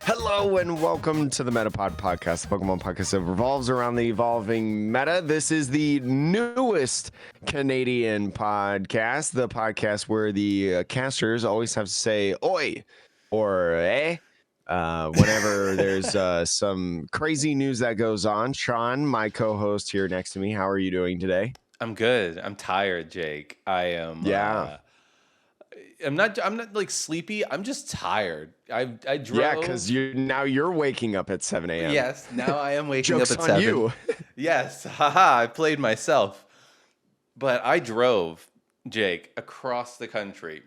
Hello and welcome to the Metapod podcast, the Pokemon podcast that revolves around the evolving meta. This is the newest Canadian podcast, the podcast where the casters always have to say "oi" or "eh" whenever there's some crazy news that goes on. Sean, my co-host here next to me, how are you doing today? I'm good. I'm tired, Jake. I am. Yeah. I'm not. I'm not like sleepy. I'm just tired. I Yeah, drove. because you're waking up at 7 a.m. Yes. Now I am waking up Joke's at on 7. you. Yes. Haha. I played myself. But I drove, Jake, across the country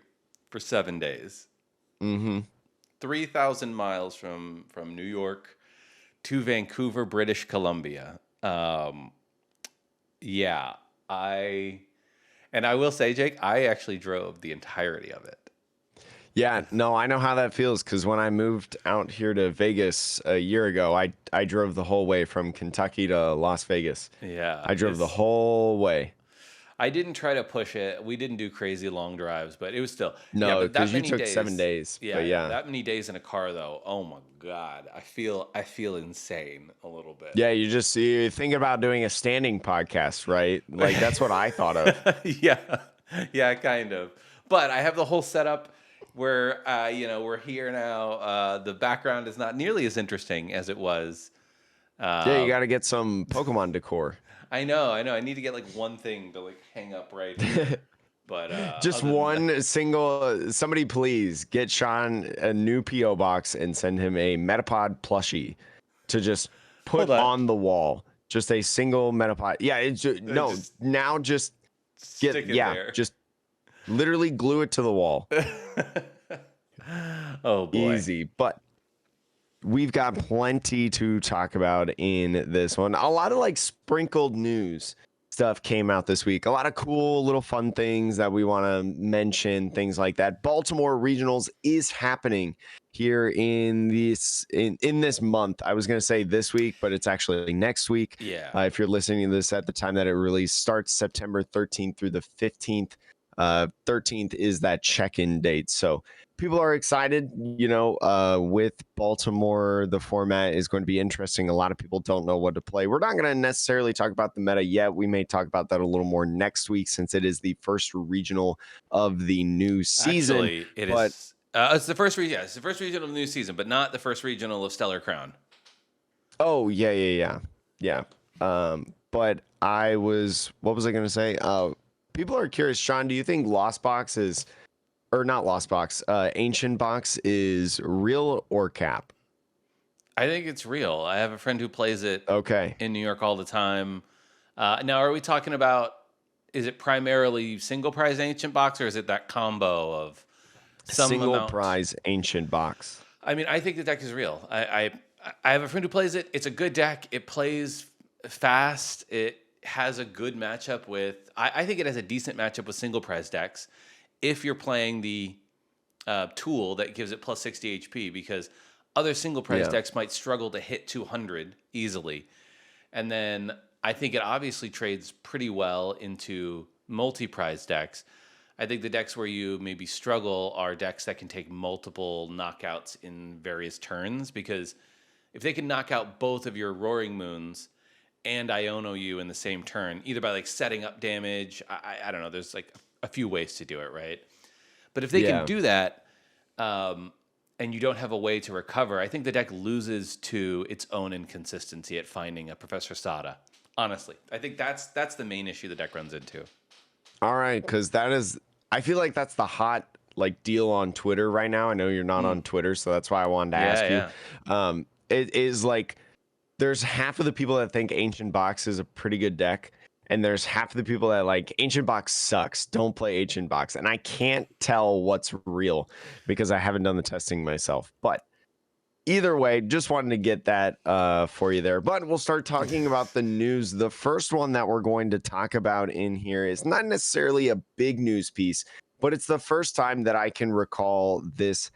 for 7 days. Mm-hmm. 3,000 miles from New York to Vancouver, British Columbia. Yeah. And I will say, Jake, I actually drove the entirety of it. Yeah, no, I know how that feels because when I moved out here to Vegas a year ago, I drove the whole way from Kentucky to Las Vegas. Yeah. I drove the whole way. I didn't try to push it. We didn't do crazy long drives, but it was still No, but that because you many took days, 7 days. Yeah, But yeah. that many days in a car though. Oh my God. I feel insane a little bit. Yeah, you think about doing a standing podcast, right? Like that's what I thought of. Yeah. Yeah, kind of. But I have the whole setup where we're here now. The background is not nearly as interesting as it was. Yeah, you got to get some Pokemon decor. I know. I need to get like one thing to like hang up right here. But Just one single. Somebody please get Sean a new PO box and send him a Metapod plushie to just put on the wall. Just a single Metapod. Yeah, it's just, no. Now just get there. Just literally glue it to the wall. Oh boy, easy. But we've got plenty to talk about in this one. A lot of like sprinkled news stuff came out this week. A lot of cool little fun things that we want to mention, things like that. Baltimore Regionals is happening here in this month. I was going to say this week, but it's actually next week. Yeah. If you're listening to this at the time that it released, starts September 13th through the 15th. 13th is that check-in date. So people are excited, with Baltimore. The format is going to be interesting. A lot of people don't know what to play. We're not going to necessarily talk about the meta yet. We may talk about that a little more next week since it is the first regional of the new season. Actually, it's the first region. Yeah, it's the first regional of the new season, but not the first regional of Stellar Crown. Oh, yeah. But what was I going to say? People are curious, Sean, do you think Lost Box is, or not Lost Box, Ancient Box is real or cap? I think it's real. I have a friend who plays it in New York all the time. Now, are we talking about, is it primarily single prize Ancient Box or is it that combo of single prize Ancient Box? I mean, I think the deck is real. I have a friend who plays it. It's a good deck. It plays fast. It has a good matchup with, I think it has a decent matchup with single prize decks if you're playing the tool that gives it plus 60 HP, because other single prize decks might struggle to hit 200 easily. And then I think it obviously trades pretty well into multi-prize decks. I think the decks where you maybe struggle are decks that can take multiple knockouts in various turns, because if they can knock out both of your Roaring Moons and Iono you in the same turn, either by like setting up damage, I don't know, there's like a few ways to do it, right? But if they can do that, and you don't have a way to recover, I think the deck loses to its own inconsistency at finding a Professor Sada. Honestly, I think that's the main issue the deck runs into. All right, because I feel like that's the hot like deal on Twitter right now. I know you're not on Twitter, so that's why I wanted to ask you. It is like, there's half of the people that think Ancient Box is a pretty good deck, and there's half of the people that like Ancient Box sucks. Don't play Ancient Box. And I can't tell what's real because I haven't done the testing myself. But either way, just wanted to get that for you there. But we'll start talking about the news. The first one that we're going to talk about in here is not necessarily a big news piece, but it's the first time that I can recall this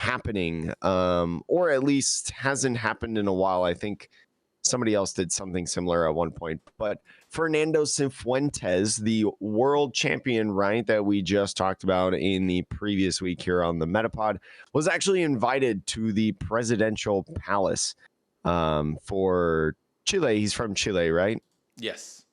happening, or at least hasn't happened in a while. I think somebody else did something similar at one point. But Fernando Cifuentes, the world champion, right, that we just talked about in the previous week here on the Metapod, was actually invited to the presidential palace for Chile. He's from Chile, right? Yes.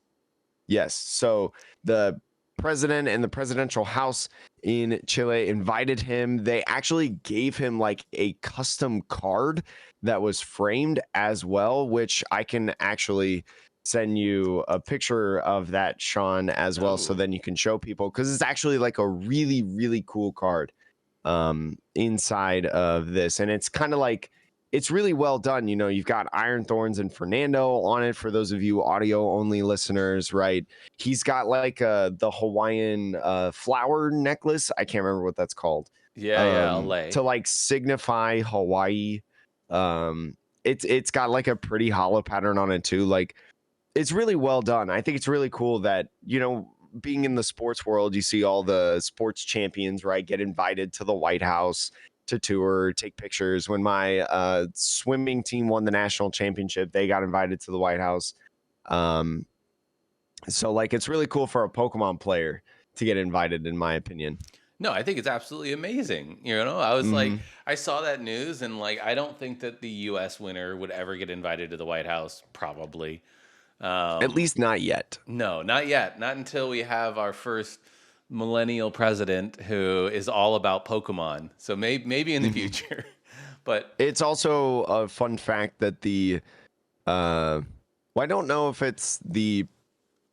Yes. So the president and the presidential house in Chile invited him. They actually gave him like a custom card that was framed as well, which I can actually send you a picture of that, Sean, as well. So then you can show people, because it's actually like a really, really cool card inside of this. And it's kind of like, it's really well done. You know, you've got Iron Thorns and Fernando on it for those of you audio only listeners, right? He's got like the Hawaiian flower necklace. I can't remember what that's called. To like signify Hawaii. It's got like a pretty hollow pattern on it too. Like, it's really well done. I think it's really cool that, you know, being in the sports world, you see all the sports champions, right, get invited to the White House to tour, take pictures. When my swimming team won the national championship, they got invited to the White House. So like, it's really cool for a Pokemon player to get invited, in my opinion. No, I think it's absolutely amazing. You know, I was like, I saw that news, and like, I don't think that the U.S. winner would ever get invited to the White House, probably. At least not yet. No, not yet. Not until we have our first millennial president who is all about Pokemon. So maybe in the future. But it's also a fun fact that well, I don't know if it's the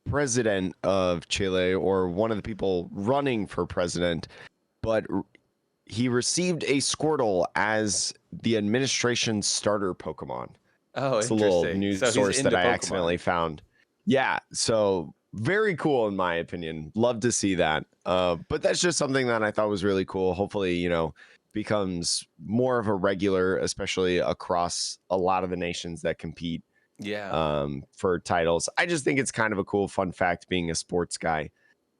president of Chile or one of the people running for president, but he received a Squirtle as the administration's starter Pokemon. Oh, it's interesting. a little news source that I accidentally found. Yeah, so very cool in my opinion. Love to see that. But that's just something that I thought was really cool. Hopefully, you know, becomes more of a regular, especially across a lot of the nations that compete for titles. I just think it's kind of a cool fun fact, being a sports guy,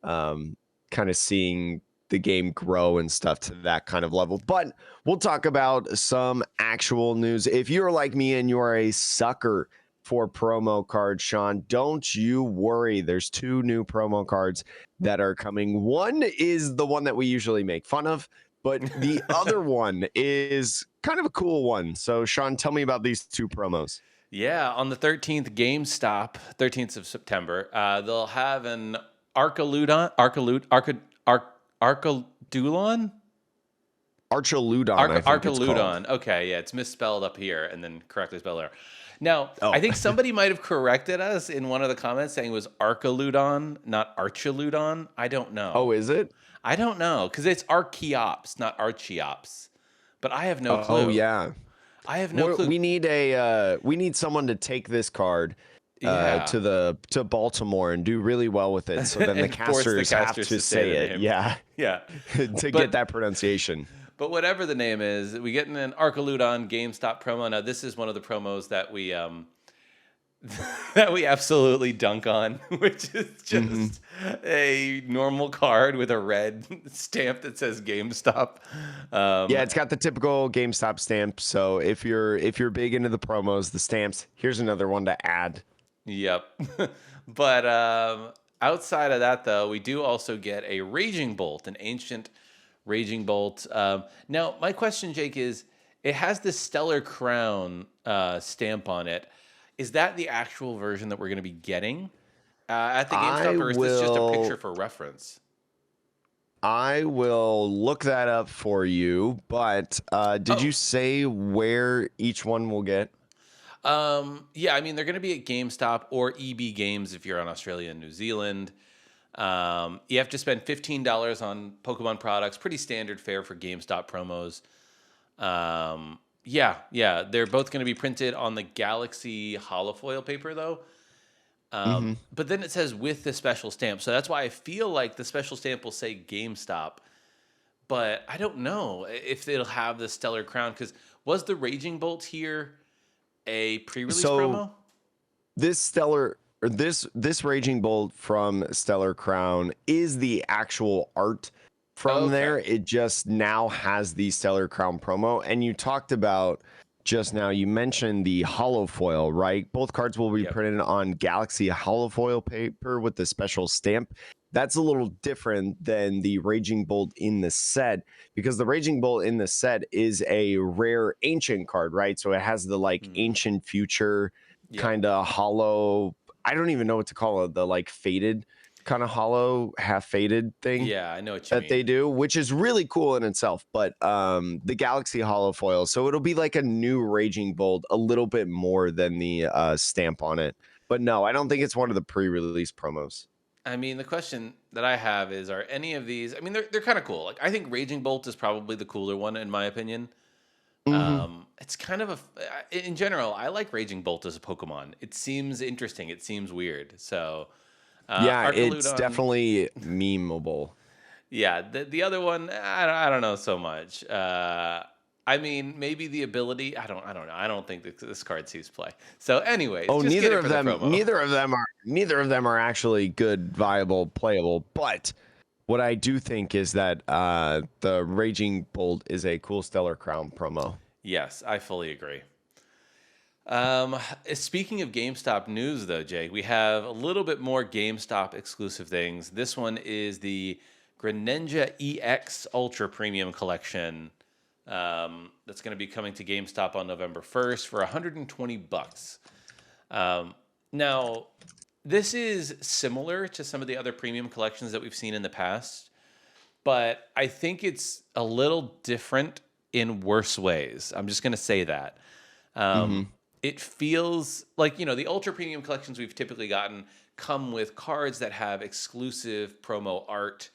kind of seeing the game grow and stuff to that kind of level. But we'll talk about some actual news. If you're like me and you're a sucker for promo cards, Sean, don't you worry. There's 2 new promo cards that are coming. One is the one that we usually make fun of, but the other one is kind of a cool one. So, Sean, tell me about these 2 promos. Yeah, on the 13th GameStop, 13th of September, they'll have an Archaludon. Archaludon. Okay, yeah, it's misspelled up here and then correctly spelled there. Now, I think somebody might have corrected us in one of the comments saying it was Archaludon, not Archaludon. I don't know. Oh, is it? I don't know, because it's Archeops, not Archeops. But I have no clue. Oh, yeah. I have no clue. We need someone to take this card to Baltimore and do really well with it, so then the casters have to say it. Yeah. Get that pronunciation. But whatever the name is, we get an Archaludon GameStop promo. Now, this is one of the promos that we that we absolutely dunk on, which is just a normal card with a red stamp that says GameStop. Yeah, it's got the typical GameStop stamp. So if you're big into the promos, the stamps, here's another one to add. Yep. But outside of that, though, we do also get a Raging Bolt, an ancient Raging Bolt. Now, my question, Jake, is it has this Stellar Crown stamp on it. Is that the actual version that we're going to be getting at the GameStop, or is this just a picture for reference? I will look that up for you, but did you say where each one will get? Yeah, I mean, they're going to be at GameStop or EB Games if you're on Australia and New Zealand. You have to spend $15 on Pokemon products. Pretty standard fare for GameStop promos. Yeah, they're both going to be printed on the Galaxy holofoil paper, though. But then it says with the special stamp. So that's why I feel like the special stamp will say GameStop. But I don't know if it'll have the Stellar Crown, because was the Raging Bolt here a pre-release promo? This Raging Bolt from Stellar Crown is the actual art from there. It just now has the Stellar Crown promo. And you talked about just now, you mentioned the holo foil, right? Both cards will be Yep. printed on Galaxy holo foil paper with the special stamp. That's a little different than the Raging Bolt in the set, because the Raging Bolt in the set is a rare ancient card, right? So it has the like ancient future kind of holo. I don't even know what to call it. The like faded kind of holo, half faded thing. Yeah, I know what you That mean. they do, which is really cool in itself. But the Galaxy holofoil, so it'll be like a new Raging Bolt, a little bit more than the stamp on it. But no, I don't think it's one of the pre-release promos. I mean, the question that I have is, are any of these? I mean, they're kind of cool. Like, I think Raging Bolt is probably the cooler one in my opinion. It's kind of in general, I like Raging Bolt as a Pokemon. It seems interesting. It seems weird. So, Yeah, it's Arcaludon, definitely memeable. yeah. The other one, I don't know so much. I mean, maybe the ability. I don't know. I don't think this card sees play. So, anyways, Oh, just get it for the promo. neither of them are actually good, viable, playable. But what I do think is that the Raging Bolt is a cool Stellar Crown promo. Yes, I fully agree. Speaking of GameStop news, though, Jay, we have a little bit more GameStop exclusive things. This one is the Greninja EX Ultra Premium Collection. That's going to be coming to GameStop on November 1st for $120. Now, this is similar to some of the other premium collections that we've seen in the past, but I think it's a little different in worse ways. I'm just going to say that. It feels like, the ultra premium collections we've typically gotten come with cards that have exclusive promo art,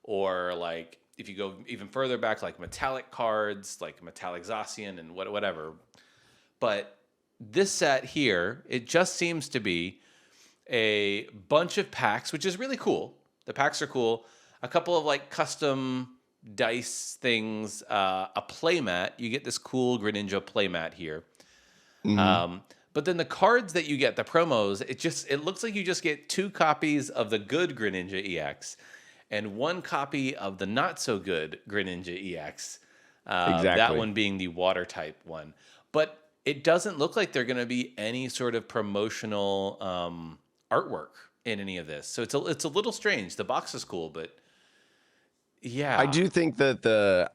or like if you go even further back, like metallic cards, like Metallic Zacian and whatever. But this set here, it just seems to be a bunch of packs, which is really cool. The packs are cool. A couple of like custom dice things, a playmat. You get this cool Greninja playmat here. But then the cards that you get, the promos, it looks like you just get 2 copies of the good Greninja EX and 1 copy of the not so good Greninja EX. Exactly. That one being the water type one. But it doesn't look like they're going to be any sort of promotional artwork in any of this. So it's a little strange. The box is cool, but yeah. I do think that the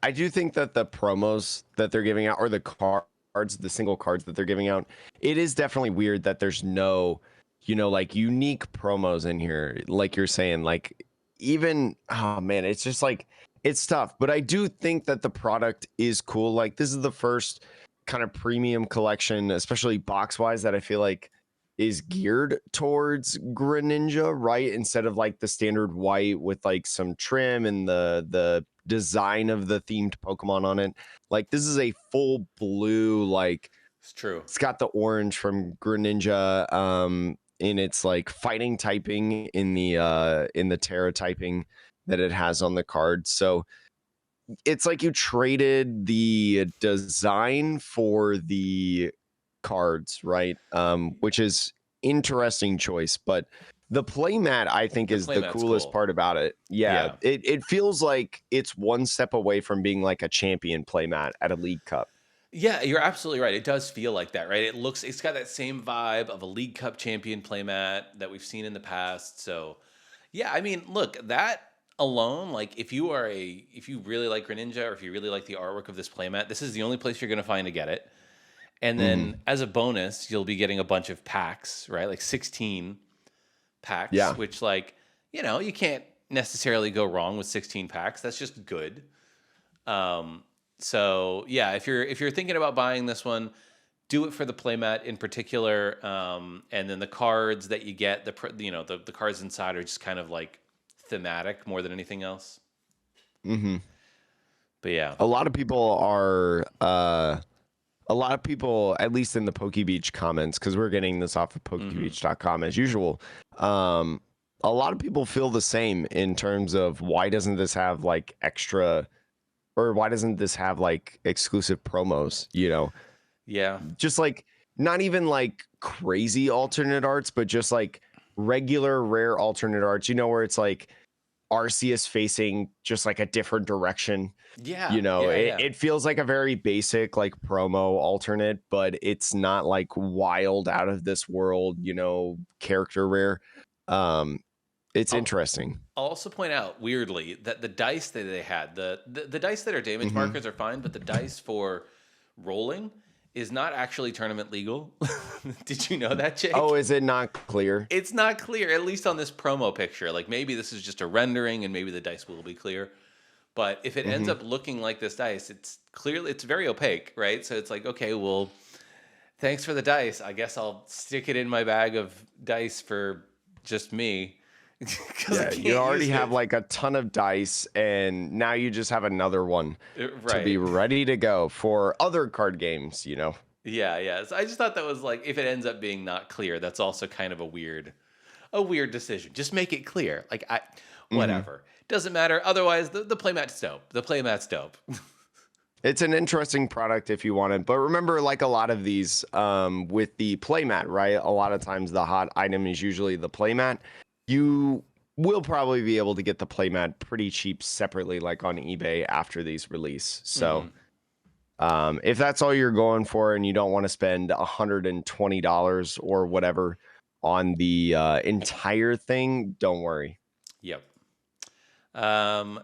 promos that they're giving out, or the cards, the single cards that they're giving out, it is definitely weird that there's no, like unique promos in here. Like you're saying, like even, oh man, it's just like, it's tough. But I do think that the product is cool. Like this is the first kind of premium collection, especially box wise, that I feel like is geared towards Greninja, right? Instead of like the standard white with like some trim and the design of the themed Pokemon on it. Like this is a full blue, like It's true. It's got the orange from Greninja in its like fighting typing in the Terra typing that it has on the card. So it's like you traded the design for the cards, right? Which is interesting choice, but the playmat I think is the coolest part about it. Yeah. It feels like it's one step away from being like a champion playmat at a League Cup. Yeah, you're absolutely right. It does feel like that, right? It's got that same vibe of a League Cup champion playmat that we've seen in the past. So, yeah, I mean, look, that alone, like if you really like Greninja, or if you really like the artwork of this playmat, this is the only place you're going to find to get it. And then as a bonus, you'll be getting a bunch of packs, right? Like 16 packs, which like, you can't necessarily go wrong with 16 packs. That's just good. So yeah, if you're thinking about buying this one, do it for the playmat in particular. And then the cards that you get, the cards inside are just kind of like thematic more than anything else. But yeah, a lot of people, at least in the PokeBeach comments, because we're getting this off of PokeBeach.com as usual. A lot of people feel the same in terms of why doesn't this have like extra, or why doesn't this have like exclusive promos? Yeah, just like not even like crazy alternate arts, but just like regular rare alternate arts. Where it's like Arceus facing just like a different direction. Yeah, You know, yeah, it, yeah. it feels like a very basic like promo alternate, but it's not like wild out of this world, character rare. Um, it's I'll, interesting. I'll also point out weirdly that the dice that they had, the dice that are damage Hmm. markers are fine, but the dice for rolling is not actually tournament legal. Did you know that, Oh, Jake? is it not clear? It's not clear, at least on this promo picture. Like maybe this is just a rendering and maybe the dice will be clear. But if it ends Hmm. up looking like this dice, it's very opaque, right? So it's like, okay, well, thanks for the dice. I guess I'll stick it in my bag of dice for just me because I Yeah, you can't already use have it. like a ton of dice, and now you just have another one to be Right. ready to go for other card games. Yeah, yeah. So I just thought that was like if it ends up being not clear, that's also kind of a weird decision. Just make it clear. Like Hmm. whatever. Doesn't matter. Otherwise, the playmat's dope. The playmat's dope. It's an interesting product if you want it, but remember, like a lot of these, with the playmat, right? A lot of times the hot item is usually the playmat. You will probably be able to get the playmat pretty cheap separately, like on eBay after these release. So, Hmm. if that's all you're going for and you don't want to spend $120 or whatever on the entire thing, don't worry. Yep.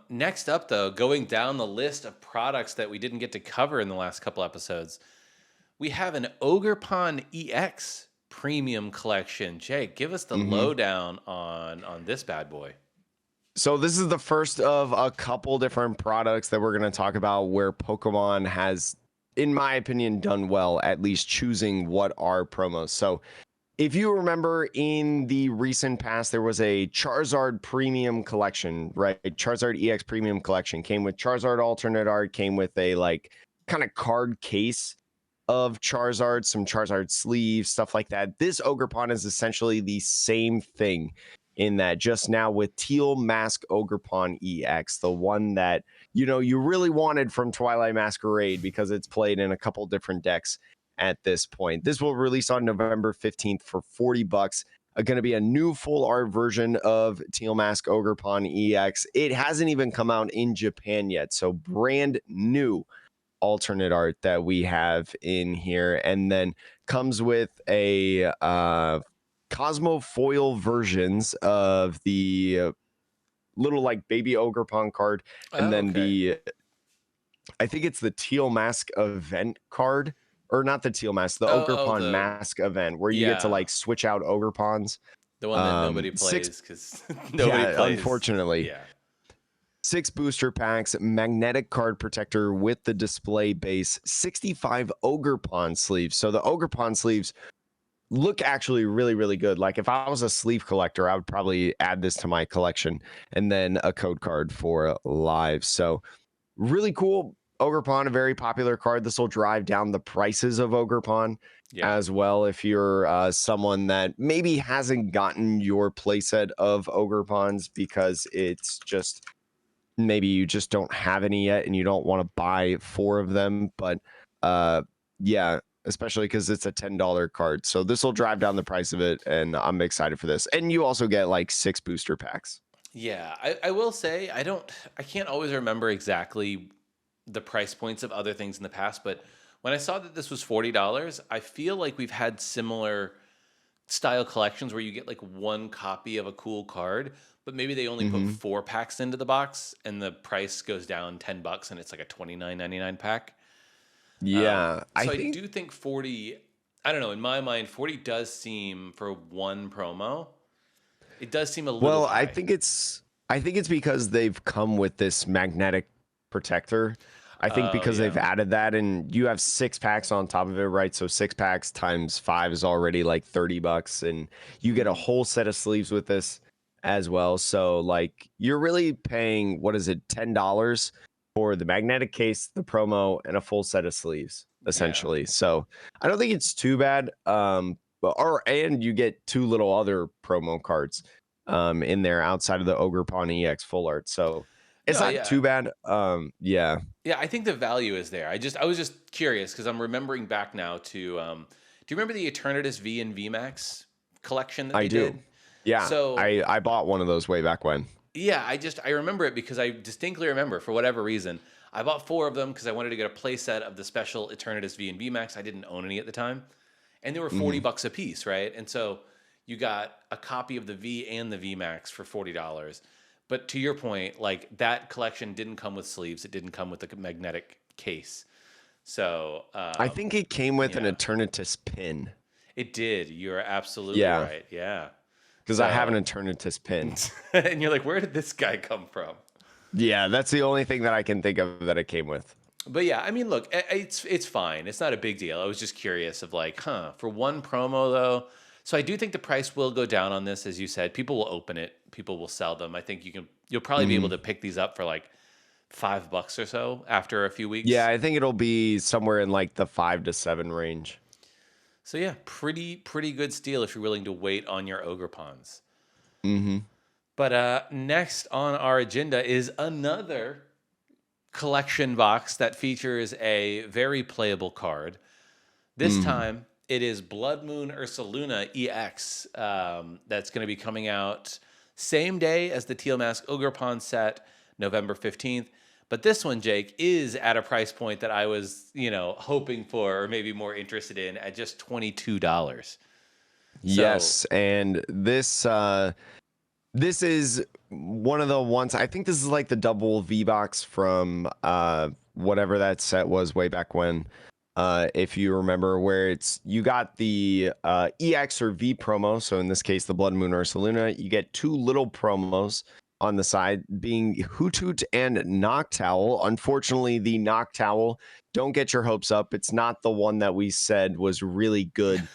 Next up, though, going down the list of products that we didn't get to cover in the last couple episodes, we have an Ogre Pond EX premium collection. Jake, give us the Hmm. lowdown on this bad boy. So this is the first of a couple different products that we're going to talk about where Pokemon has, in my opinion, done well, at least choosing what are promos. So if you remember in the recent past, there was a Charizard premium collection, right? Charizard EX premium collection came with Charizard alternate art, came with a like kind of card case of Charizard, some Charizard sleeves, stuff like that. This Ogerpon is essentially the same thing in that just now with Teal Mask Ogerpon EX, the one that you really wanted from Twilight Masquerade because it's played in a couple different decks at this point. This will release on November 15th for $40. Going to be a new full art version of Teal Mask Ogerpon EX. It hasn't even come out in Japan yet, so brand new alternate art that we have in here, and then comes with a Cosmo foil versions of the little like baby Ogerpon card, and Oh, then okay. the I think it's the Teal Mask event card, or not the Teal Mask, the Oh, Ogerpon Mask event, where you get to yeah, like switch out Ogerpons. the one that nobody Six, plays because nobody yeah, plays. unfortunately, Yeah, 6 booster packs, magnetic card protector with the display base, 65 Ogerpon sleeves. So the Ogerpon sleeves look actually really, really good. Like if I was a sleeve collector, I would probably add this to my collection, and then a code card for live. So really cool. Ogerpon, a very popular card. This will drive down the prices of Ogerpon yeah. as well. If you're someone that maybe hasn't gotten your playset of Ogerpons because it's just maybe you just don't have any yet and you don't want to buy 4 of them. But yeah, especially because it's a $10 card. So this will drive down the price of it. And I'm excited for this. And you also get like 6 booster packs. Yeah, I will say I can't always remember exactly the price points of other things in the past, but when I saw that this was $40, I feel like we've had similar style collections where you get like one copy of a cool card, but maybe they only put Hmm. 4 packs into the box and the price goes down $10 and it's like a 29.99 pack. Yeah, I So I think. do think 40, I don't know, in my mind, 40 does seem for one promo, it does seem a little Well, I high. think it's I think it's because they've come with this magnetic protector. I think Oh, because they've yeah. added that and you have 6 packs on top of it, right? So 6 packs times 5 is already like $30 and you get a Hmm. whole set of sleeves with this as well. So like you're really paying what is it, $10 for the magnetic case, the promo, and a full set of sleeves, Yeah. essentially. So I don't think it's too bad. And you get 2 little other promo cards in there outside of the Ogre Pawn EX full art. So it's No, not yeah. too bad. Yeah, Yeah, I think the value is there. I was just curious because I'm remembering back now to do you remember the Eternatus V and VMAX collection that I they do. did? Yeah, So I bought one of those way back when. Yeah, I remember it because I distinctly remember, for whatever reason, I bought 4 of them because I wanted to get a play set of the special Eternatus V and V Max. I didn't own any at the time, and they were Mm-hmm. $40 a piece, right? And so you got a copy of the V and the V Max for $40. But to your point, like that collection didn't come with sleeves. It didn't come with a magnetic case. So I think it came with an yeah, Eternatus pin. it did. You're absolutely Yeah, right. Yeah. because I have an So, Eternatus pin. and you're like, where did this guy come from? Yeah, that's the only thing that I can think of that it came with. But yeah, I mean, look, it's fine. It's not a big deal. I was just curious of like, for one promo though. So I do think the price will go down on this, as you said. People will open it. People will sell them. I think you'll probably be able Mm-hmm. to pick these up for like $5 or so after a few Yeah, weeks. I think it'll be somewhere in like the 5 to 7 range. So yeah, pretty good steal if you're willing to wait on your ogre pawns. Mm-hmm. But next on our agenda is another collection box that features a very playable card. This Mm-hmm. time, it is Blood Moon Ursaluna EX that's going to be coming out same day as the Teal Mask Ogre Pawn set, November 15th. But this one, Jake, is at a price point that I was, hoping for or maybe more interested in at just $22. So, Yes, and this is one of the ones. I think this is like the double V box from whatever that set was way back when. If you remember, where you got the EX or V promo. So in this case, the Blood Moon Ursaluna, you get 2 little promos on the side, being Hoot Hoot and Noctowl. Unfortunately, the Noctowl, don't get your hopes up. It's not the one that we said was really good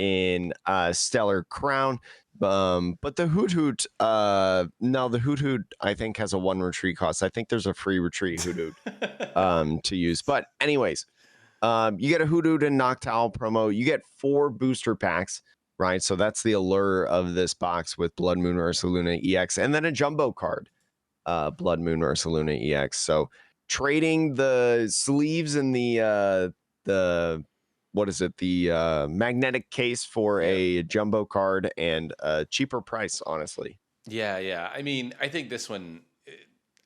in Stellar Crown. But the Hoot Hoot, no, the Hoot Hoot I think has a 1 retreat cost. I think there's a free retreat Hoot Hoot to use. But anyways, you get a Hoot Hoot and Noctowl promo. You get 4 booster packs, right? So that's the allure of this box with Blood Moon Ursaluna EX, and then a jumbo card, Blood Moon Ursaluna EX. So trading the sleeves and the what is it, the magnetic case for yep. a jumbo card and a cheaper price, honestly. Yeah. I mean, I think this one,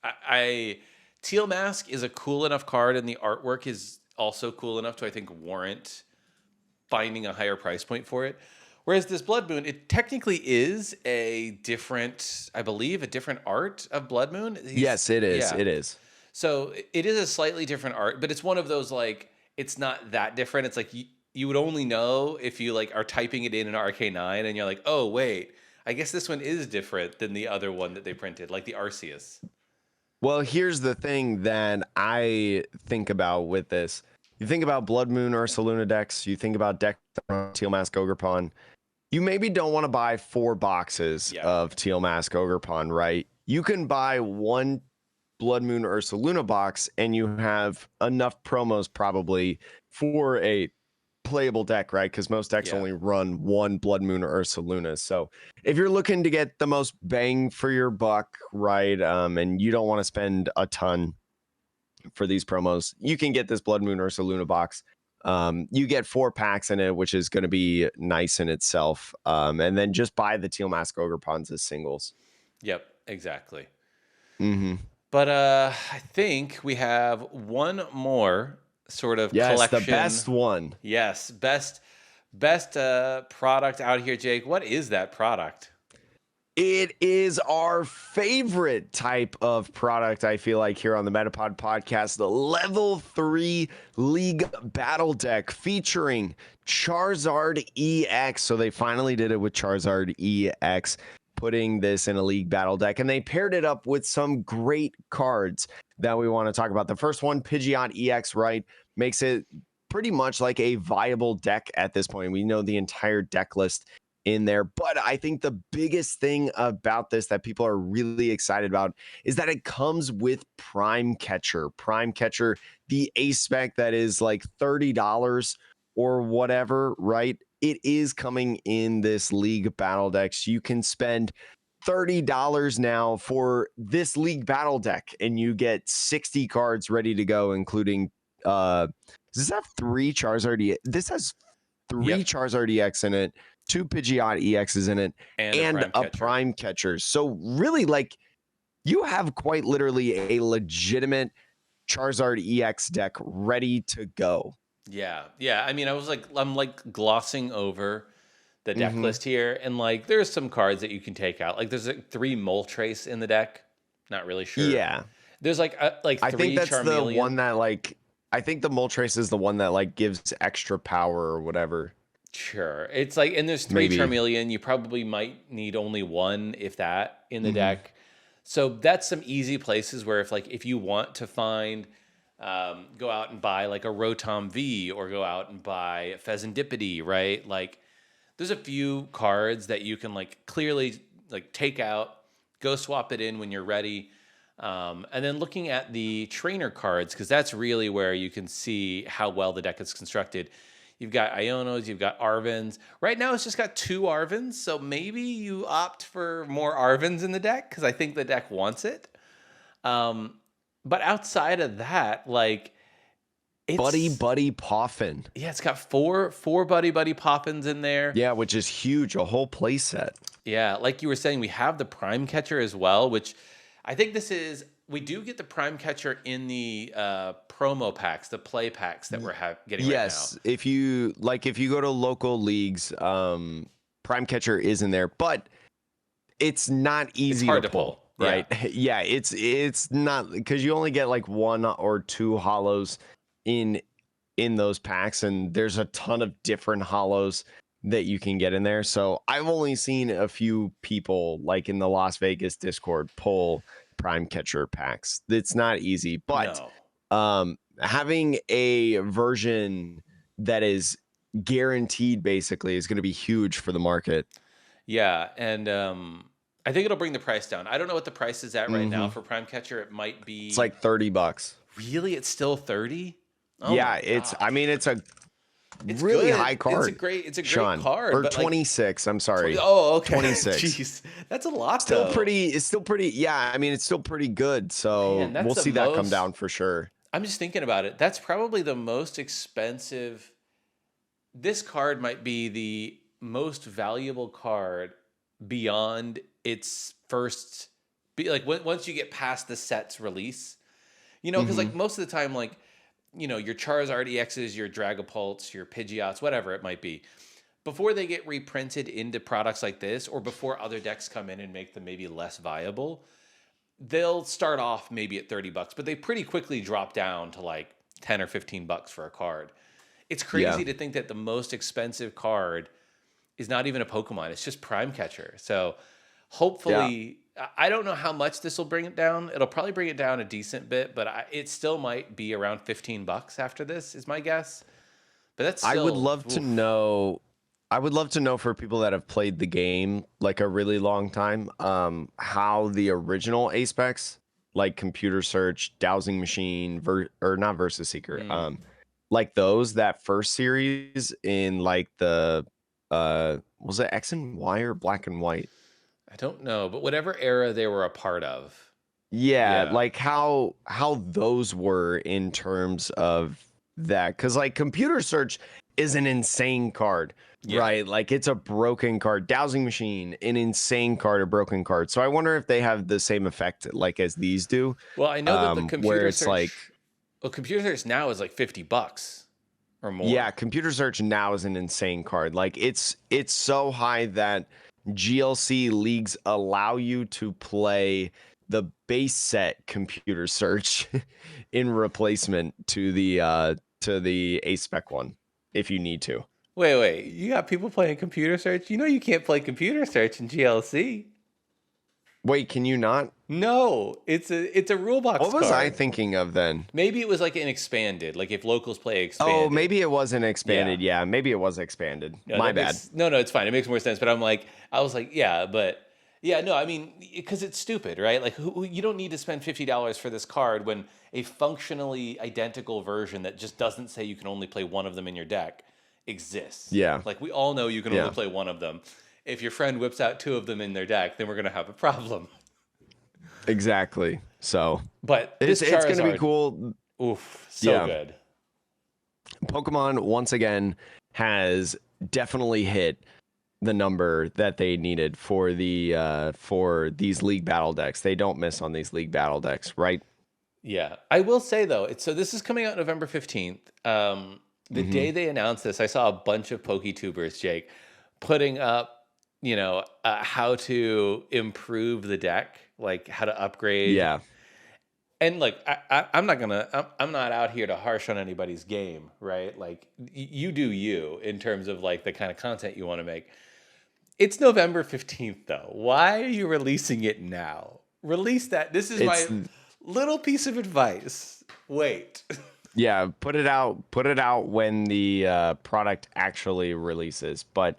I Teal Mask is a cool enough card, and the artwork is also cool enough to, I think, warrant finding a higher price point for it. Whereas this Blood Moon, it technically is a different, I believe, a different art of Blood Moon. Yes, it is. Yeah. It is. So it is a slightly different art, but it's one of those like it's not that different. It's like you would only know if you like are typing it in an RK9 and you're like, oh wait, I guess this one is different than the other one that they printed, like the Arceus. Well, here's the thing that I think about with this. You think about Blood Moon Ursaluna decks, you think about deck Teal Mask Ogre Pawn. You maybe don't want to buy 4 boxes of Teal Mask Ogre Pawn, right? You can buy 1 Blood Moon Ursaluna box and you have enough promos probably for a playable deck, right? Because most decks only run 1 Blood Moon Ursaluna. So if you're looking to get the most bang for your buck, right, and you don't want to spend a ton for these promos, you can get this Blood Moon Ursaluna box. You get 4 packs in it, which is going to be nice in itself. And then just buy the Teal Mask Ogre Pawns as singles. Yep, exactly. Mm-hmm. But I think we have one more sort of collection. The best one. Yes, best product out here, Jake. What is that product? It is our favorite type of product, I feel like, here on the Metapod podcast, the Level 3 League Battle Deck featuring Charizard EX. So they finally did it with Charizard EX, putting this in a League Battle Deck, and they paired it up with some great cards that we want to talk about. The first one, Pidgeot EX, right, makes it pretty much like a viable deck at this point. We know the entire deck list in there, but I think the biggest thing about this that people are really excited about is that it comes with Prime Catcher, the ace spec that is like $30 or whatever, right? It is coming in this League Battle Decks. You can spend $30 now for this League Battle Deck and you get 60 cards ready to go, including does this have 3 Charizard? This has 3 Charizard EX in it, 2 Pidgeot EXs in it, and a Prime Catcher. So really, like, you have quite literally a legitimate Charizard EX deck ready to go. Yeah. Yeah. I mean, I'm like glossing over the deck Mm-hmm. list here, and like there's some cards that you can take out. Like there's like 3 Moltres in the deck. Not really sure. Yeah. There's like I think 3 that's the one Charmeleon. that like I think the Moltres is the one that like gives extra power or whatever. Sure. It's like, and there's 3 Maybe. Charmeleon. You probably might need only 1, if that, in the Mm-hmm. deck. So that's some easy places where if you want to find, go out and buy like a Rotom V, or go out and buy Pheasantipity, right? Like there's a few cards that you can like clearly like take out, go swap it in when you're ready. And then looking at the trainer cards, because that's really where you can see how well the deck is constructed. You've got Ionos, you've got Arvins. Right now, it's just got 2 Arvins, so maybe you opt for more Arvins in the deck, because I think the deck wants it. But outside of that, like, it's Buddy Poffin. Yeah, it's got four Buddy Poppins in there. Yeah, which is huge, a whole play set. Yeah, like you were saying, we have the Prime Catcher as well, which I think we do get the Prime Catcher in the promo packs, the play packs that we're getting right now. Yes, if you go to local leagues, Prime Catcher is in there, but it's not easy to pull, right? Yeah, it's not, because you only get like 1 or 2 hollows in those packs, and there's a ton of different hollows that you can get in there. So I've only seen a few people like in the Las Vegas Discord pull Prime Catcher packs. It's not easy, but having a version that is guaranteed basically is going to be huge for the market. Yeah, and I think it'll bring the price down. I don't know what the price is at right now for Prime Catcher. It might be, it's like $30. Really? It's still 30? Oh yeah, it's really good. high card. It's a great Sean, card. Or but 26, I'm sorry. Oh, okay. 26. Jeez. That's a lot, Still though. it's still pretty, yeah, I mean, it's still pretty good. So Man, we'll see that come down for sure. I'm just thinking about it. That's probably the most expensive. This card might be the most valuable card beyond its first, once you get past the set's release. Because like most of the time, like, your Charizard EXs, your Dragapults, your Pidgeots, whatever it might be, before they get reprinted into products like this, or before other decks come in and make them maybe less viable, they'll start off maybe at $30, but they pretty quickly drop down to like 10 or $15 for a card. It's crazy to think that the most expensive card is not even a Pokemon. It's just Prime Catcher. So hopefully, I don't know how much this will bring it down. It'll probably bring it down a decent bit, but it still might be around $15 after this is my guess. But that's still, I would love to know. I would love to know, for people that have played the game like a really long time, how the original A-Specs, like Computer Search, Dowsing Machine, or not Versus Seeker, like that first series in like the was it X and Y or Black and White? I don't know, but whatever era they were a part of. Yeah, like how those were in terms of that, because like Computer Search is an insane card, right? Like it's a broken card. Dowsing Machine, an insane card, a broken card. So I wonder if they have the same effect like as these do. Well, I know that the Computer Search, like, Computer Search now is like $50 or more. Yeah, Computer Search now is an insane card. Like it's so high that GLC leagues allow you to play the base set Computer Search in replacement to the A-Spec one if you need to. Wait, you got people playing Computer Search? You can't play Computer Search in GLC. Wait, can you not? No, it's a rule box What was card. I thinking of then? Maybe it was like an expanded, like if locals play expanded. Oh, maybe it wasn't expanded. Yeah, maybe it was expanded. No, My bad. No, it's fine. It makes more sense. But I was like, no, I mean, because it's stupid, right? Like, you don't need to spend $50 for this card when a functionally identical version that just doesn't say you can only play one of them in your deck exists. Yeah. Like, we all know you can only play one of them. If your friend whips out 2 of them in their deck, then we're going to have a problem. Exactly. So, but it's going to be cool. Oof, so good. Pokemon once again has definitely hit the number that they needed for these league battle decks. They don't miss on these league battle decks, right? Yeah, I will say though, so this is coming out November 15th. The Mm-hmm. day they announced this, I saw a bunch of PokeTubers, Jake, putting up, how to improve the deck, like how to upgrade. Yeah. And like, I'm not out here to harsh on anybody's game, right? Like, you do you in terms of like the kind of content you want to make. It's November 15th though. Why are you releasing it now? Release that. This is It's my little piece of advice. Wait. Yeah, put it out when the product actually releases. But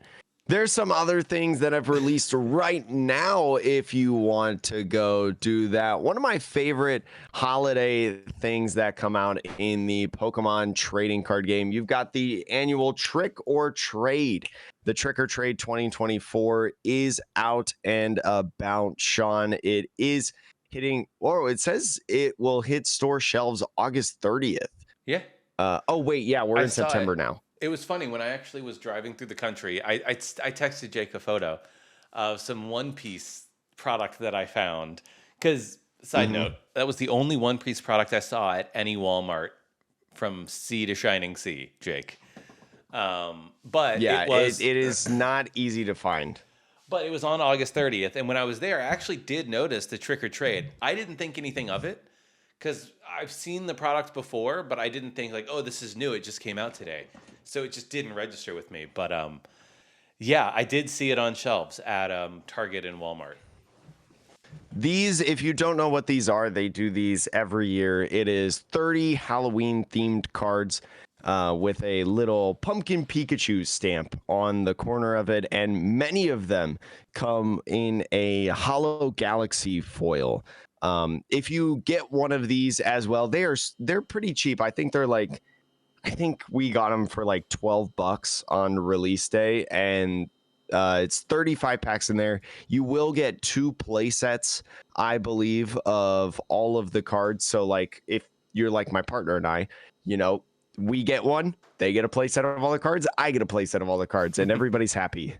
there's some other things that have released right now if you want to go do that. One of my favorite holiday things that come out in the Pokemon trading card game, you've got the annual Trick or Trade. The Trick or Trade 2024 is out and about, Sean. It is hitting, or it says it will hit store shelves August 30th. Yeah. Oh wait, yeah, we're I in saw it. September now. It was funny when I actually was driving through the country. I texted Jake a photo of some One Piece product that I found. Because, side note, that was the only One Piece product I saw at any Walmart from sea to shining sea, Jake. But Yeah, it was. it is not easy to find. But it was on August 30th. And when I was there, I actually did notice the Trick or Trade. I didn't think anything of it because I've seen the product before, but I didn't think like, oh, this is new. It just came out today. So it just didn't register with me. But yeah, I did see it on shelves at Target and Walmart. These, if you don't know what these are, they do these every year. It is 30 Halloween themed cards with a little pumpkin Pikachu stamp on the corner of it. And many of them come in a Hollow Galaxy foil. If you get one of these as well, they're pretty cheap. I think we got them for like $12 on release day, and it's 35 packs in there. You will get 2 play sets, I believe, of all of the cards. So like if you're like my partner and I, we get one, they get a play set of all the cards, I get a play set of all the cards, and everybody's happy.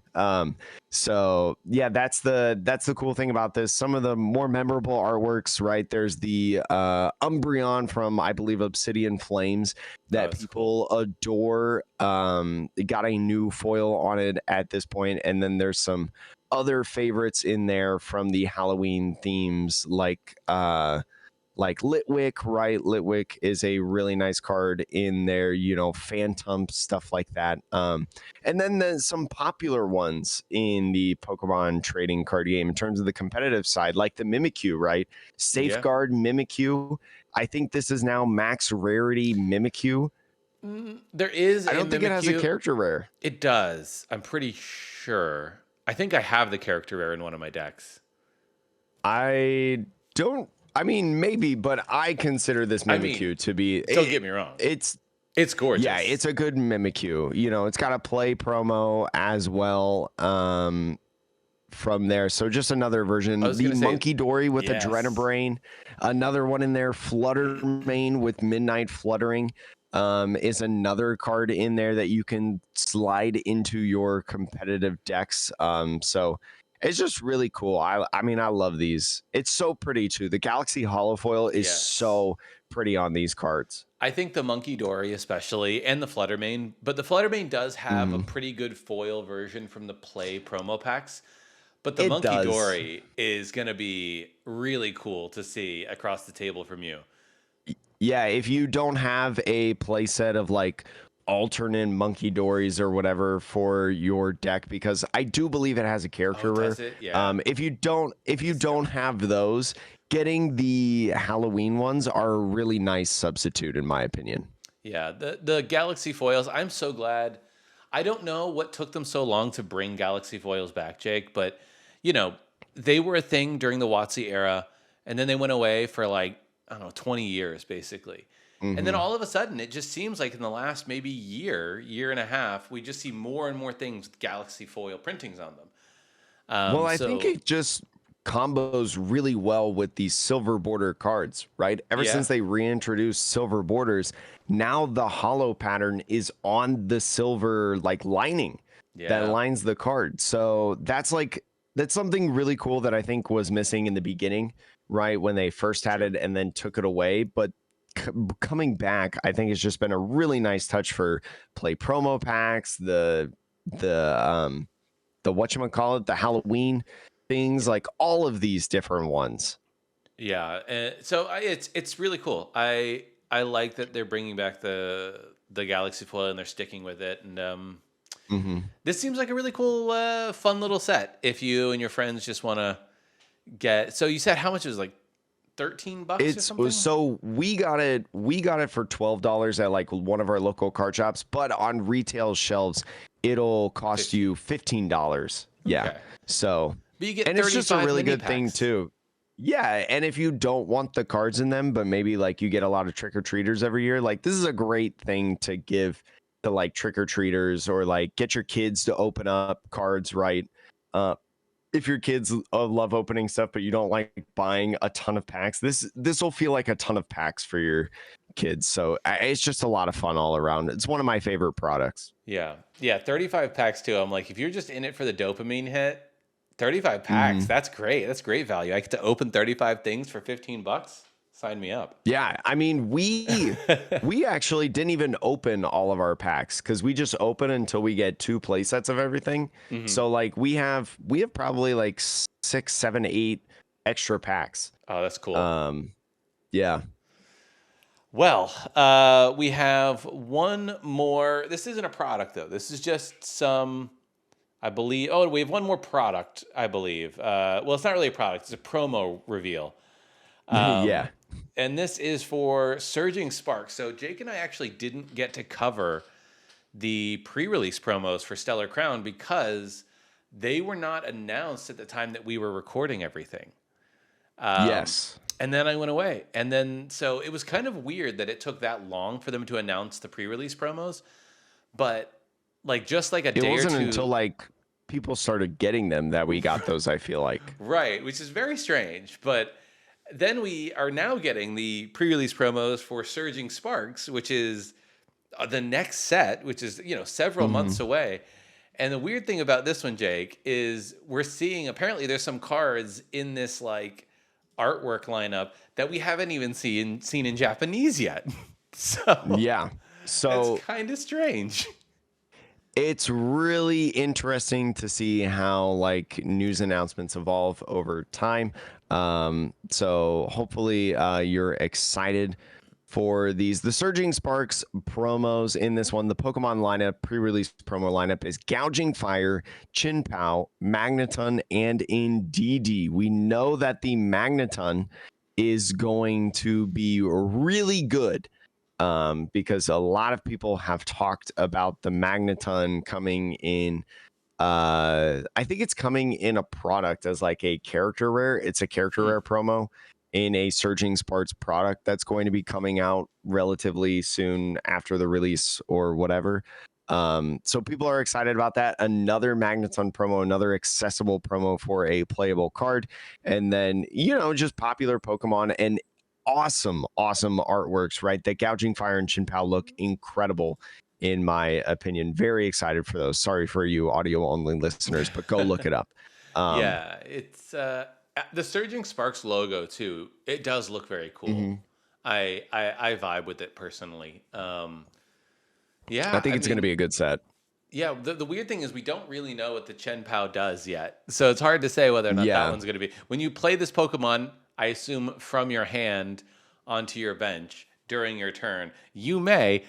So yeah, that's the cool thing about this. Some of the more memorable artworks, right? There's the Umbreon from, I believe, Obsidian Flames that people adore. It got a new foil on it at this point, and then there's some other favorites in there from the Halloween themes, like Litwick, right? Litwick is a really nice card in there, Phantom, stuff like that. And then there's some popular ones in the Pokemon trading card game in terms of the competitive side, like the Mimikyu, right? Safeguard Mimikyu. I think this is now max rarity Mimikyu. There is. I don't think it has a character rare. It does. I'm pretty sure. I think I have the character rare in one of my decks. I mean, maybe, but I consider this Mimikyu to be. Don't get me wrong. It's gorgeous. Yeah, it's a good Mimikyu. It's got a play promo as well from there. So just another version. The Monkey Dory with Adrenabrain. Another one in there. Fluttermane with Midnight Fluttering is another card in there that you can slide into your competitive decks. So it's just really cool. I mean, I love these. It's so pretty too. The Galaxy Holofoil is so pretty on these cards. I think the Monkey Dory especially, and the Fluttermane, but the Fluttermane does have a pretty good foil version from the Play promo packs. But the Monkey Dory is going to be really cool to see across the table from you. Yeah, if you don't have a playset of like alternate Monkey Dories or whatever for your deck, because I do believe it has a character rare. Yeah. If you don't have those, getting the Halloween ones are a really nice substitute in my opinion. Yeah, the Galaxy foils, I'm so glad. I don't know what took them so long to bring Galaxy foils back, Jake, but they were a thing during the WotC era, and then they went away for like, I don't know, 20 years basically. And then all of a sudden, it just seems like in the last maybe year and a half, we just see more and more things with Galaxy foil printings on them. I think it just combos really well with these silver border cards, right? Ever since they reintroduced silver borders, now the hollow pattern is on the silver like lining. that Yeah. lines the card. So that's something really cool that I think was missing in the beginning, right? When they first had True. it and then took it away. But coming back, I think it's just been a really nice touch for play promo packs, the whatchamacallit, the Halloween things, Yeah. like all of these different ones. Yeah. So it's really cool. I like that they're bringing back the Galaxy foil and they're sticking with it. And Mm-hmm. this seems like a really cool, fun little set. If you and your friends just want to get. So you said how much it was, like $13 or It's something? so we got it for $12 at like one of our local card shops, but on retail shelves it'll cost 15. you $15. Yeah. Okay. So, But you get and it's just a 35 really mini good thing packs. too. Yeah, and if you don't want the cards in them, but maybe like you get a lot of trick or treaters every year, like this is a great thing to give to like trick or treaters, or like get your kids to open up cards, right? Uh, if your kids love opening stuff, but you don't like buying a ton of packs, this will feel like a ton of packs for your kids. So it's just a lot of fun all around. It's one of my favorite products. Yeah. Yeah. 35 packs too. I'm like, if you're just in it for the dopamine hit, 35 packs, Hmm. that's great. That's great value. I get to open 35 things for $15. Sign me up. Yeah, I mean, we actually didn't even open all of our packs because we just open until we get 2 play sets of everything. Hmm. So like we have probably like 6, 7, 8 extra packs. Oh, that's cool. Yeah. Well, we have one more. This isn't a product though. This is just some, I believe. Oh, we have one more product, I believe. Well, it's not really a product. It's a promo reveal. Yeah. And this is for Surging Sparks. So Jake and I actually didn't get to cover the pre-release promos for Stellar Crown because they were not announced at the time that we were recording everything. Yes. And then I went away. And then, so it was kind of weird that it took that long for them to announce the pre-release promos. But like, just like a It day or wasn't two. until like people started getting them that we got those, I feel like. Right, which is very strange. But then we are now getting the pre-release promos for Surging Sparks, which is the next set, which is, several Hmm. months away. And the weird thing about this one, Jake, is we're seeing, apparently there's some cards in this like artwork lineup that we haven't even seen in Japanese yet. So Yeah. So it's kind of strange. it's really interesting to see how like news announcements evolve over time. So hopefully you're excited for these. The Surging Sparks promos in this one, the Pokemon lineup, pre-release promo lineup is Gouging Fire, Chin Pao, Magneton, and Indeedee. We know that the Magneton is going to be really good, because a lot of people have talked about the Magneton coming in. I think it's coming in a product as like a character rare. It's a character rare promo in a Surging Sparks product that's going to be coming out relatively soon after the release or whatever. So people are excited about that. Another Magneton promo, another accessible promo for a playable card, and then just popular Pokemon and awesome artworks. Right, that Gouging Fire and Chin Pao look incredible in my opinion. Very excited for those. Sorry for you audio only listeners, but go look it up. Yeah, it's the Surging Sparks logo too. It does look very cool. Mm-hmm. I vibe with it personally. I think it's going to be a good set. Yeah, the weird thing is we don't really know what the Chen Pao does yet. So it's hard to say whether or not that one's going to be. When you play this Pokemon, I assume from your hand onto your bench during your turn, you may ...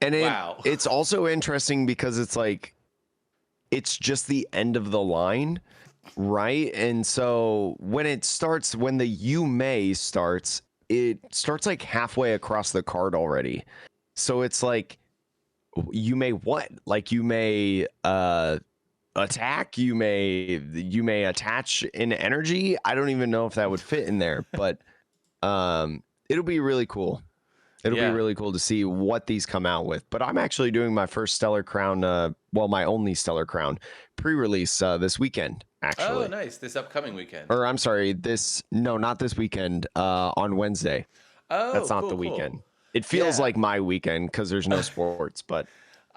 And Wow. it's also interesting because it's like, it's just the end of the line, right? And so when the you may starts, it starts like halfway across the card already. So it's like, you may what? Like you may attack, you may attach an energy. I don't even know if that would fit in there, but it'll be really cool. It'll be really cool to see what these come out with. But I'm actually doing my first Stellar Crown, my only Stellar Crown pre-release this weekend, actually. Oh, nice. This upcoming weekend. Or I'm sorry, not this weekend, on Wednesday. Oh, That's not cool, the weekend. cool. It feels like my weekend because there's no sports, but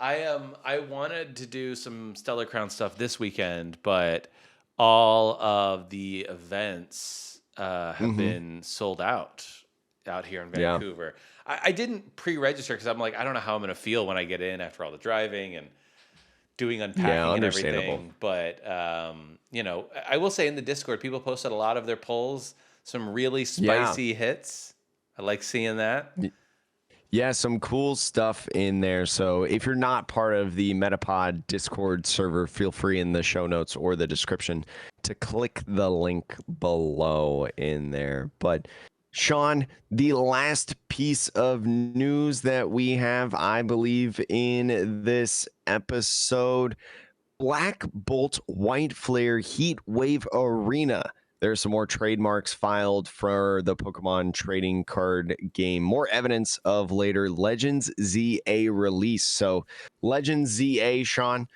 I wanted to do some Stellar Crown stuff this weekend, but all of the events have been sold out here in Yeah. Vancouver. I didn't pre-register because I'm like, I don't know how I'm going to feel when I get in after all the driving and doing Yeah, unpacking and understandable. everything. But I will say in the Discord, people posted a lot of their polls, some really Yeah. spicy hits. I like seeing that. Yeah, some cool stuff in there. So if you're not part of the Metapod Discord server, feel free in the show notes or the description to click the link below in there. But Sean, the last piece of news that we have, I believe, in this episode, Black Bolt White Flare Heat Wave Arena. There's some more trademarks filed for the Pokemon trading card game. More evidence of later Legends ZA release. So, Legends ZA, Sean,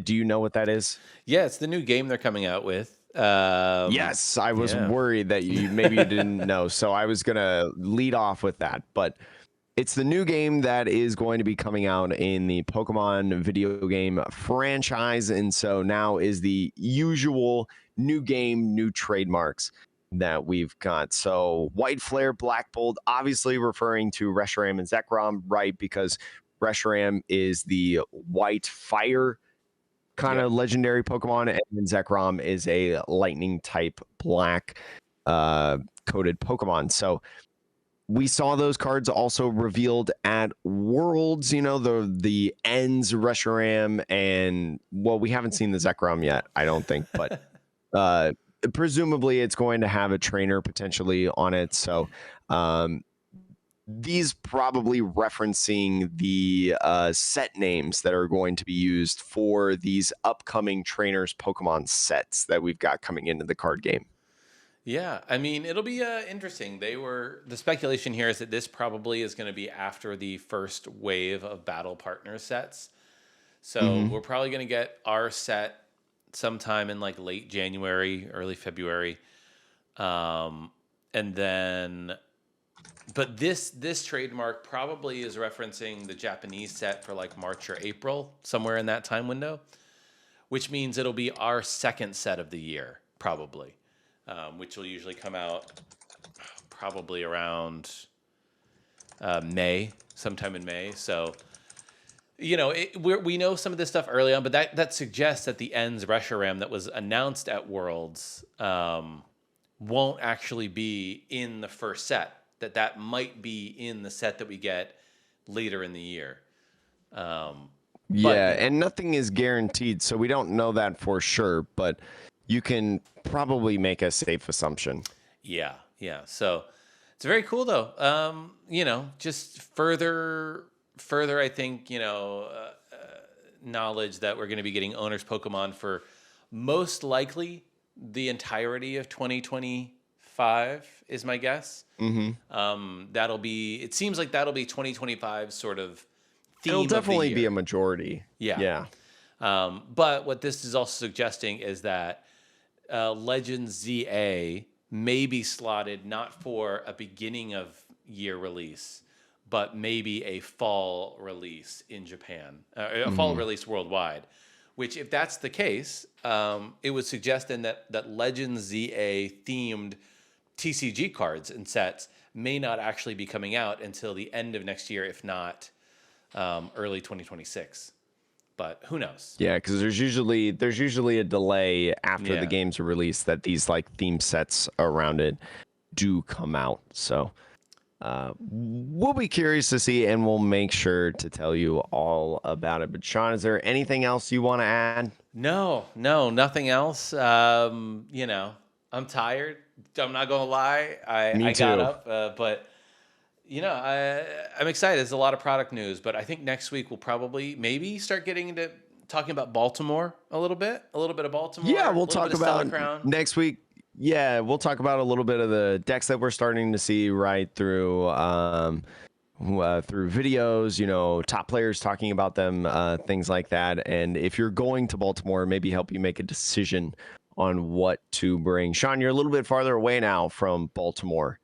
do you know what that is? Yeah, it's the new game they're coming out with. Yes, I was Yeah. worried that maybe you didn't know. So, I was going to lead off with that. But it's the new game that is going to be coming out in the Pokemon video game franchise. And so now is the usual new game, new trademarks that we've got. So White Flare, Black Bolt, obviously referring to Reshiram and Zekrom, right? Because Reshiram is the white fire kind of legendary Pokemon, and then Zekrom is a lightning type black coated Pokemon. So we saw those cards also revealed at Worlds, the ends Reshiram, and well, we haven't seen the Zekrom yet, I don't think, but presumably it's going to have a trainer potentially on it. So these probably referencing the set names that are going to be used for these upcoming trainers Pokemon sets that we've got coming into the card game. Yeah, I mean, it'll be interesting. The speculation here is that this probably is going to be after the first wave of battle partner sets. So we're probably going to get our set sometime in like late January, early February. And then, but this trademark probably is referencing the Japanese set for like March or April, somewhere in that time window, which means it'll be our second set of the year, probably. Which will usually come out probably around May, sometime in May. So, we know some of this stuff early on, but that suggests that the ends Reshiram that was announced at Worlds won't actually be in the first set. That might be in the set that we get later in the year. And nothing is guaranteed, so we don't know that for sure, but you can probably make a safe assumption. Yeah. So it's very cool though. Just further, I think, knowledge that we're going to be getting owners Pokemon for most likely the entirety of 2025 is my guess. It seems like that'll be 2025 sort of theme. It'll definitely of the be year. a majority. Yeah. But what this is also suggesting is that Legends ZA may be slotted not for a beginning of year release, but maybe a fall release in Japan, a fall release worldwide. Which, if that's the case, it would suggest then that Legends ZA themed TCG cards and sets may not actually be coming out until the end of next year, if not early 2026. But who knows? Yeah, because there's usually a delay after the games are released that these like theme sets around it do come out. So we'll be curious to see, and we'll make sure to tell you all about it. But Sean, is there anything else you want to add? No, nothing else. I'm tired. I'm not gonna lie. I got up, but. I'm excited. There's a lot of product news, but I think next week we'll probably maybe start getting into talking about Baltimore a little bit of Baltimore. Yeah, we'll talk about Crown. next week. Yeah, we'll talk about a little bit of the decks that we're starting to see right through videos, top players talking about them, things like that. And if you're going to Baltimore, maybe help you make a decision on what to bring. Sean, you're a little bit farther away now from Baltimore.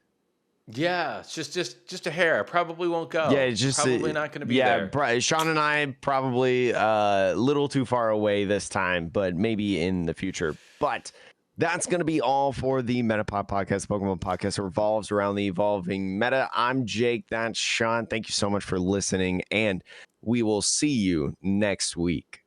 Yeah, it's just a hair. Probably won't Yeah, go. it's just Probably not going to be yeah. there. Sean and I probably a little too far away this time, but maybe in the future. But that's going to be all for the Metapod podcast, Pokemon podcast revolves around the evolving meta. I'm Jake. That's Sean. Thank you so much for listening, and we will see you next week.